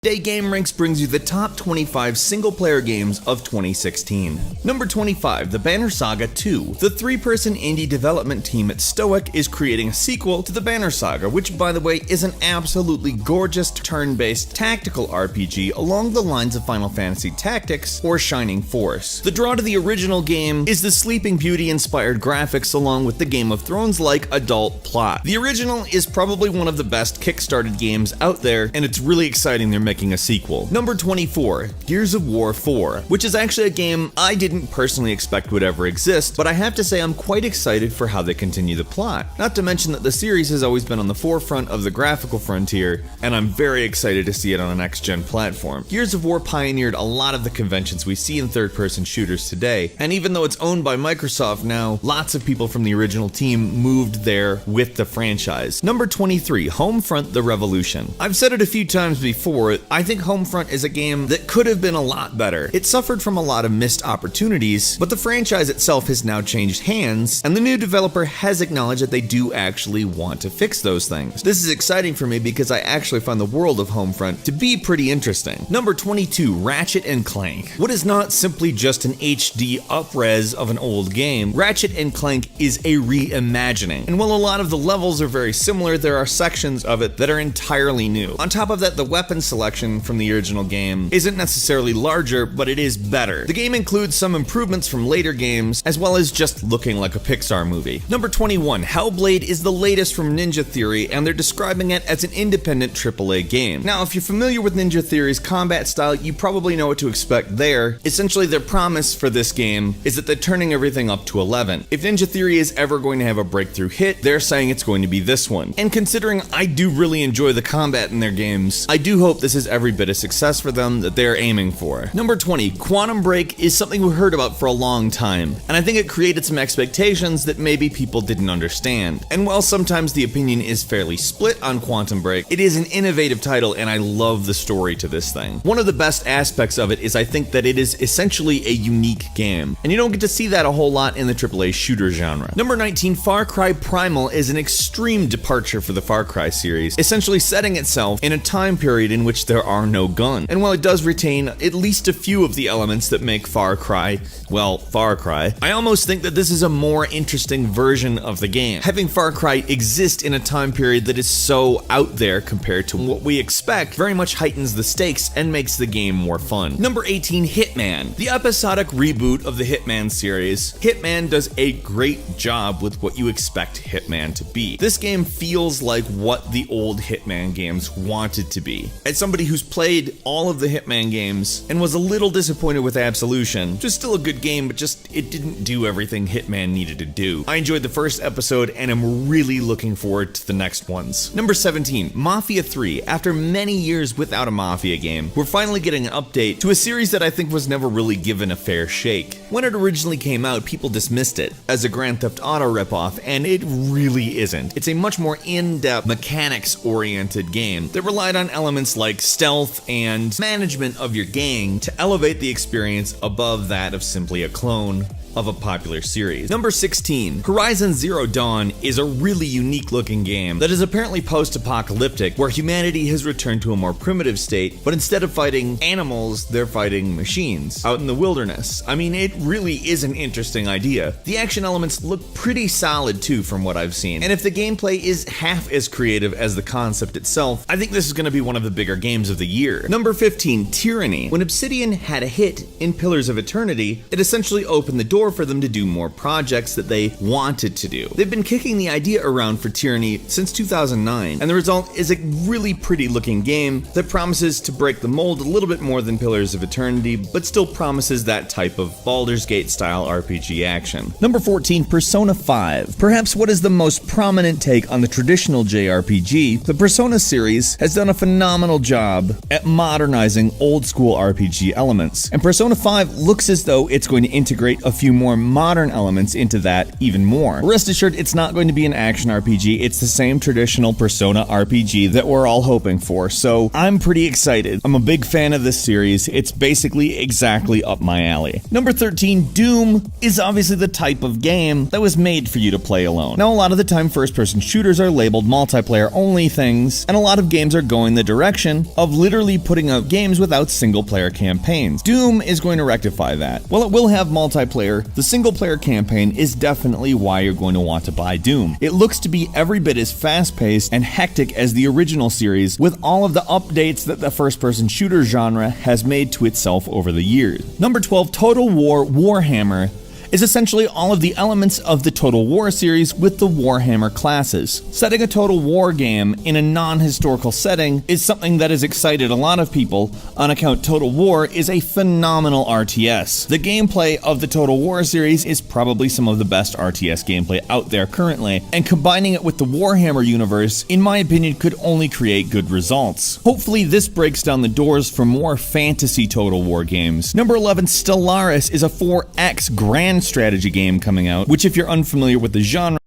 Day GameRanks brings you the top 25 single-player games of 2016. Number 25, The Banner Saga 2. The three-person indie development team at Stoic is creating a sequel to The Banner Saga, which, by the way, is an absolutely gorgeous turn-based tactical RPG along the lines of Final Fantasy Tactics or Shining Force. The draw to the original game is the Sleeping Beauty-inspired graphics along with the Game of Thrones-like adult plot. The original is probably one of the best kickstarted games out there, and it's really exciting they're making a sequel. Number 24, Gears of War 4, which is actually a game I didn't personally expect would ever exist, but I have to say I'm quite excited for how they continue the plot. Not to mention that the series has always been on the forefront of the graphical frontier, and I'm very excited to see it on a next-gen platform. Gears of War pioneered a lot of the conventions we see in third-person shooters today, and even though it's owned by Microsoft now, lots of people from the original team moved there with the franchise. Number 23, Homefront: The Revolution. I've said it a few times before, I think Homefront is a game that could have been a lot better. It suffered from a lot of missed opportunities, but the franchise itself has now changed hands, and the new developer has acknowledged that they do actually want to fix those things. This is exciting for me because I actually find the world of Homefront to be pretty interesting. Number 22, Ratchet & Clank. What is not simply just an HD up-res of an old game, Ratchet & Clank is a reimagining. And while a lot of the levels are very similar, there are sections of it that are entirely new. On top of that, the weapon selection from the original game isn't necessarily larger, but it is better. The game includes some improvements from later games, as well as just looking like a Pixar movie. Number 21, Hellblade is the latest from Ninja Theory, and they're describing it as an independent AAA game. Now, if you're familiar with Ninja Theory's combat style, you probably know what to expect there. Essentially, their promise for this game is that they're turning everything up to 11. If Ninja Theory is ever going to have a breakthrough hit, they're saying it's going to be this one. And considering I do really enjoy the combat in their games, I do hope this is every bit of success for them that they're aiming for. Number 20, Quantum Break is something we heard about for a long time, and I think it created some expectations that maybe people didn't understand. And while sometimes the opinion is fairly split on Quantum Break, it is an innovative title and I love the story to this thing. One of the best aspects of it is I think that it is essentially a unique game, and you don't get to see that a whole lot in the AAA shooter genre. Number 19, Far Cry Primal is an extreme departure for the Far Cry series, essentially setting itself in a time period in which there are no guns. And while it does retain at least a few of the elements that make Far Cry, well, Far Cry, I almost think that this is a more interesting version of the game. Having Far Cry exist in a time period that is so out there compared to what we expect very much heightens the stakes and makes the game more fun. Number 18, Hitman. The episodic reboot of the Hitman series, Hitman does a great job with what you expect Hitman to be. This game feels like what the old Hitman games wanted to be. As somebody who's played all of the Hitman games and was a little disappointed with Absolution, which is still a good game, but just it didn't do everything Hitman needed to do. I enjoyed the first episode and am really looking forward to the next ones. Number 17, Mafia 3. After many years without a Mafia game, we're finally getting an update to a series that I think was never really given a fair shake. When it originally came out, people dismissed it as a Grand Theft Auto ripoff, and it really isn't. It's a much more in-depth, mechanics-oriented game that relied on elements like stealth and management of your gang to elevate the experience above that of simply a clone of a popular series. Number 16, Horizon Zero Dawn is a really unique looking game that is apparently post-apocalyptic, where humanity has returned to a more primitive state, but instead of fighting animals, they're fighting machines out in the wilderness. I mean, it really is an interesting idea. The action elements look pretty solid too from what I've seen, and if the gameplay is half as creative as the concept itself, I think this is going to be one of the bigger games of the year. Number 15, Tyranny. When Obsidian had a hit in Pillars of Eternity, it essentially opened the door for them to do more projects that they wanted to do. They've been kicking the idea around for Tyranny since 2009, and the result is a really pretty looking game that promises to break the mold a little bit more than Pillars of Eternity, but still promises that type of Baldur's Gate style RPG action. Number 14, Persona 5. Perhaps what is the most prominent take on the traditional JRPG, the Persona series has done a phenomenal job at modernizing old school RPG elements, and Persona 5 looks as though it's going to integrate a few more modern elements into that even more. Rest assured, it's not going to be an action RPG, it's the same traditional Persona RPG that we're all hoping for, so I'm pretty excited. I'm a big fan of this series, it's basically exactly up my alley. Number 13, Doom is obviously the type of game that was made for you to play alone. Now, a lot of the time, first-person shooters are labeled multiplayer-only things, and a lot of games are going the direction of literally putting out games without single-player campaigns. Doom is going to rectify that. While it will have multiplayer, the single-player campaign is definitely why you're going to want to buy Doom. It looks to be every bit as fast-paced and hectic as the original series, with all of the updates that the first-person shooter genre has made to itself over the years. Number 12, Total War Warhammer is essentially all of the elements of the Total War series with the Warhammer classes. Setting a Total War game in a non-historical setting is something that has excited a lot of people on account Total War is a phenomenal RTS. The gameplay of the Total War series is probably some of the best RTS gameplay out there currently, and combining it with the Warhammer universe, in my opinion, could only create good results. Hopefully this breaks down the doors for more fantasy Total War games. Number 11, Stellaris is a 4X grand strategy game coming out, which if you're unfamiliar with the genre,